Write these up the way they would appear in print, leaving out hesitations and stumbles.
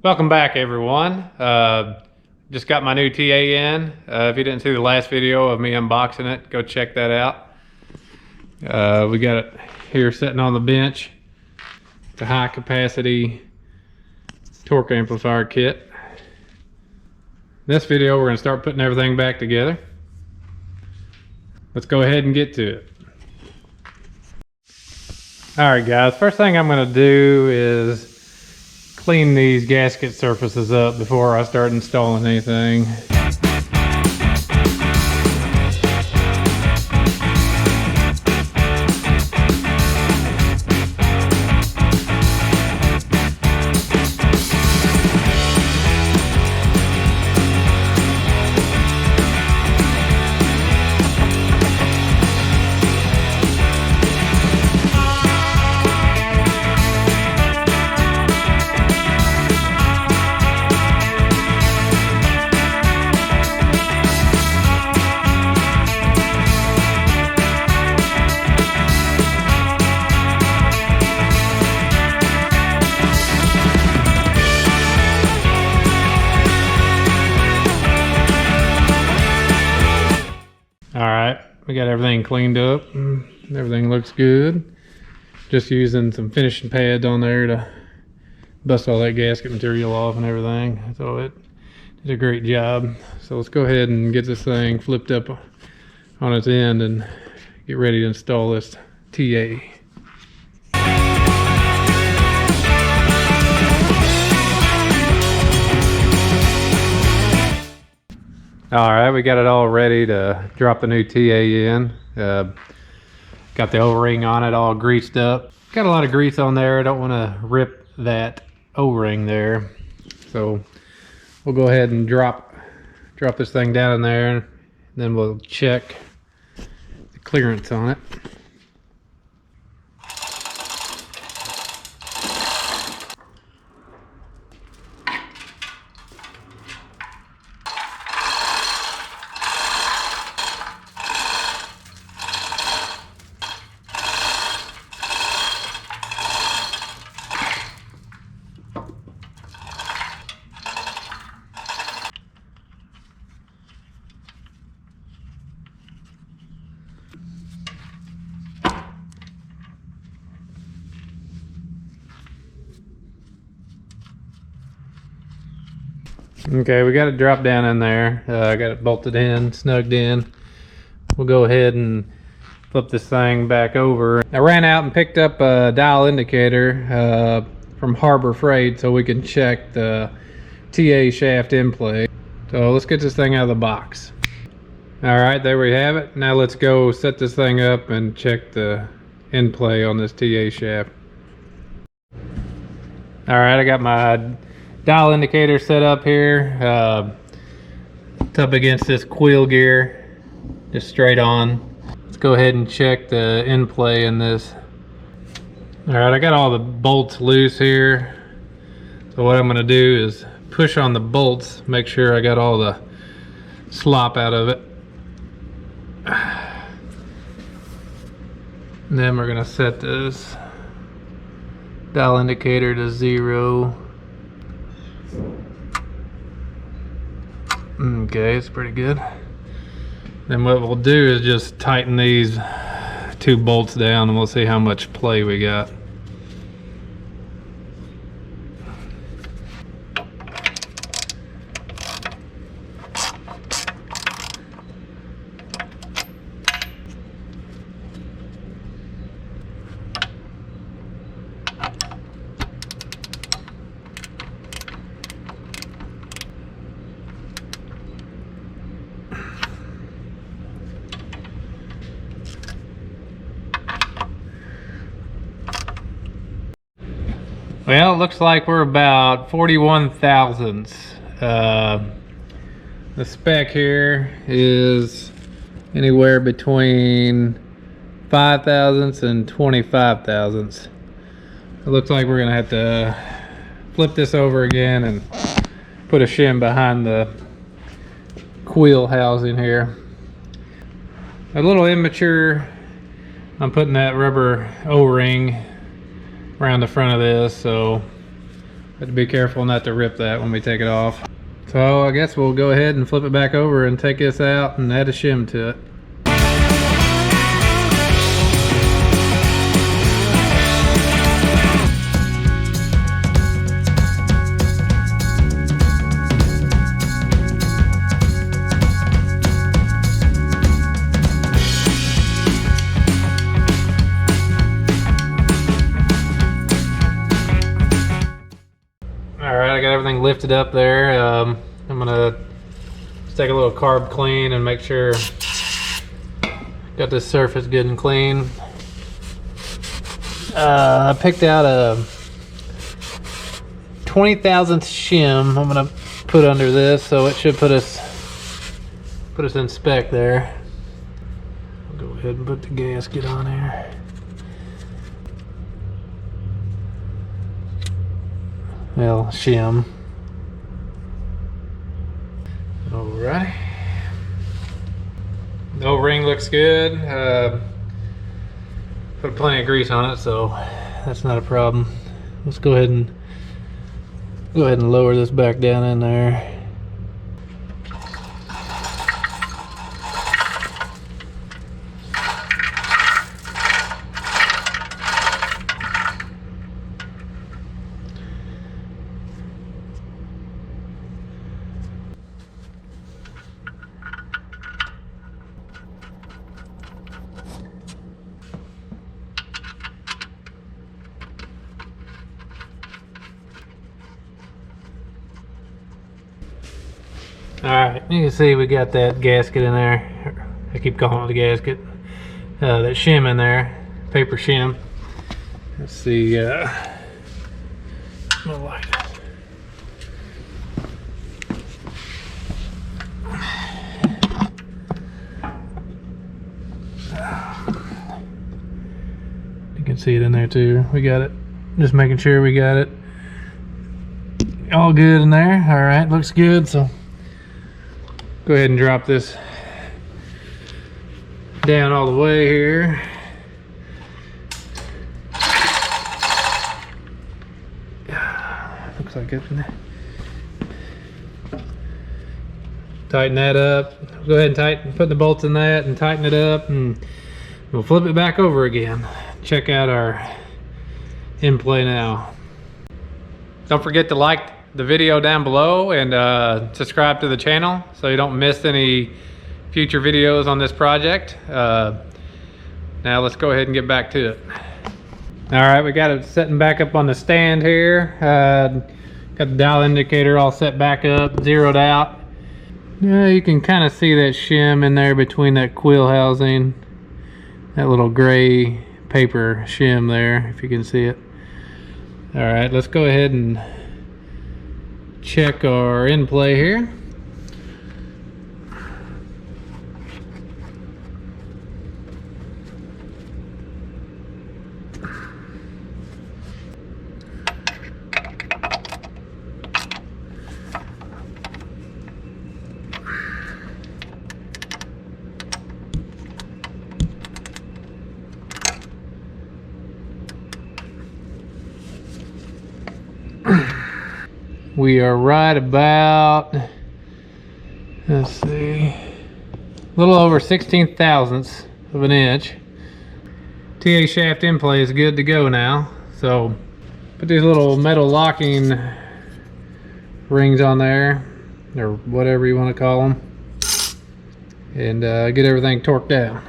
Welcome back, everyone. Just got my new TA in. If you didn't see the last video of me unboxing it, go check that out. We got it here sitting on the bench. It's a high capacity torque amplifier kit. In this video, we're going to start putting everything back together. Let's go ahead and get to it. Alright guys, first thing I'm going to do is clean these gasket surfaces up before I start installing anything. Alright, we got everything cleaned up. Everything looks good. Just using some finishing pads on there to bust all that gasket material off and everything. So it did a great job. So let's go ahead and get this thing flipped up on its end and get ready to install this TA. Alright, we got it all ready to drop the new TA in. Got the O-ring on it all greased up. Got a lot of grease on there. I don't want to rip that O-ring there. So we'll go ahead and drop this thing down in there, and then we'll check the clearance on it. Okay, we got it dropped down in there. I got it bolted in, snugged in. We'll go ahead and flip this thing back over. I ran out and picked up a dial indicator from Harbor Freight so we can check the TA shaft in play. So let's get this thing out of the box. Alright, there we have it. Now let's go set this thing up and check the in play on this TA shaft. Alright, I got my dial indicator set up here. It's up against this coil gear, just straight on. Let's go ahead and check the in play in this. Alright, I got all the bolts loose here. So what I'm going to do is push on the bolts, make sure I got all the slop out of it. And then we're going to set this dial indicator to 0. Okay, it's pretty good. Then what we'll do is just tighten these two bolts down and we'll see how much play we got. Well, it looks like we're about 41 thousandths. The spec here is anywhere between 5 thousandths and 25 thousandths. It looks like we're gonna have to flip this over again and put a shim behind the coil housing here. A little immature. I'm putting that rubber O-ring around the front of this, so But be careful not to rip that when we take it off. So I guess we'll go ahead and flip it back over and take this out and add a shim to it. Alright, I got everything lifted up there. I'm gonna just take a little carb clean and make sure got this surface good and clean. I picked out a 20,000th shim I'm gonna put under this, so it should put us in spec there. I'll go ahead and put the gasket on here. Well, shim. Alright. The old ring looks good. Put plenty of grease on it, so that's not a problem. Let's go ahead and lower this back down in there. Alright, you can see we got that gasket in there. I keep calling it a gasket. That shim in there, paper shim. Let's see, my light. You can see it in there too. We got it. Just making sure we got it all good in there. Alright, looks good. So go ahead and drop this down all the way here. Looks like it. Tighten that up. Go ahead and put the bolts in that and tighten it up, and we'll flip it back over again. Check out our in play now. Don't forget to like the video down below and subscribe to the channel so you don't miss any future videos on this project. Now let's go ahead and get back to it. Alright, we got it setting back up on the stand here. Got the dial indicator all set back up, zeroed out. You can kind of see that shim in there between that quill housing. That little gray paper shim there, if you can see it. Alright, let's go ahead and check our in play here. We are right about, let's see, a little over 16 thousandths of an inch. TA shaft in play is good to go now. So put these little metal locking rings on there, or whatever you want to call them, and get everything torqued down.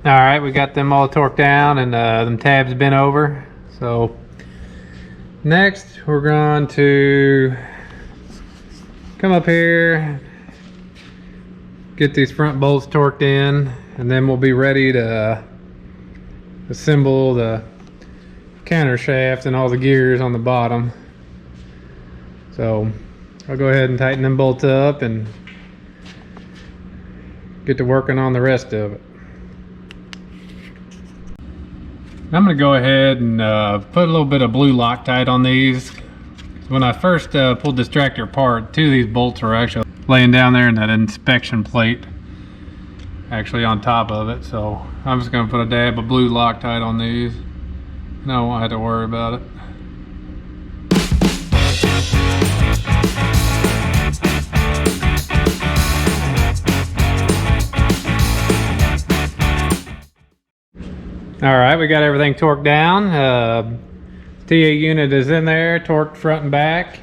Alright, we got them all torqued down and them tabs bent over. So next we're going to come up here, get these front bolts torqued in, and then we'll be ready to assemble the countershaft and all the gears on the bottom. So I'll go ahead and tighten them bolts up and get to working on the rest of it. I'm going to go ahead and put a little bit of blue Loctite on these. When I first pulled this tractor apart, 2 of these bolts are actually laying down there in that inspection plate, actually on top of it. So I'm just going to put a dab of blue Loctite on these, and I won't have to worry about it. All right, we got everything torqued down. TA unit is in there, torqued front and back,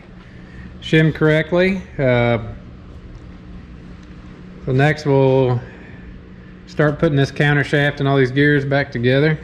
shimmed correctly. So next we'll start putting this countershaft and all these gears back together.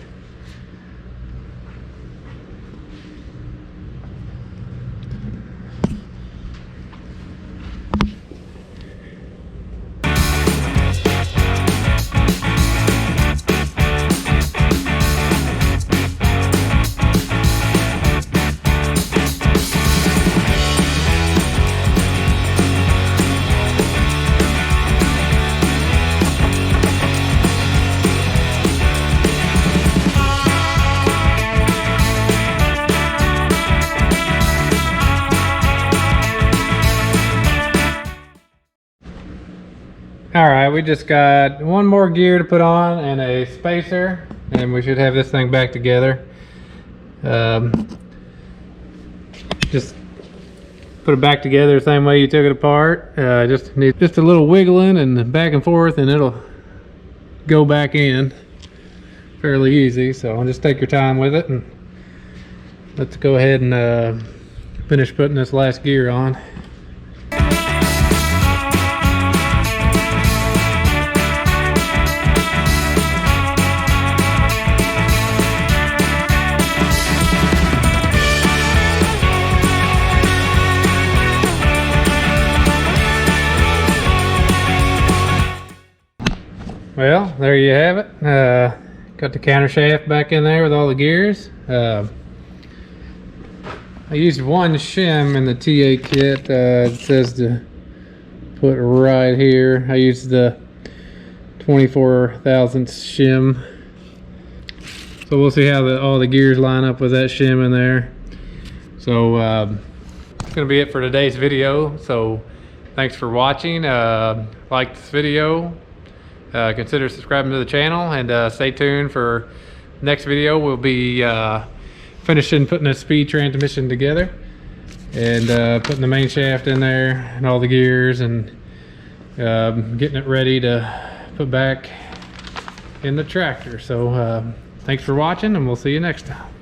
All right, we just got one more gear to put on and a spacer, and we should have this thing back together. Just put it back together the same way you took it apart. Just need just a little wiggling and back and forth, and it'll go back in fairly easy. So just take your time with it, and let's go ahead and finish putting this last gear on. Well, there you have it. Got the countershaft back in there with all the gears. I used one shim in the TA kit. It says to put right here. I used the 24 thousandths shim. So we'll see how all the gears line up with that shim in there. So that's going to be it for today's video. So thanks for watching. Like this video. Consider subscribing to the channel, and stay tuned for next video. We'll be finishing putting a speed transmission together and putting the main shaft in there and all the gears, and getting it ready to put back in the tractor. So thanks for watching, and we'll see you next time.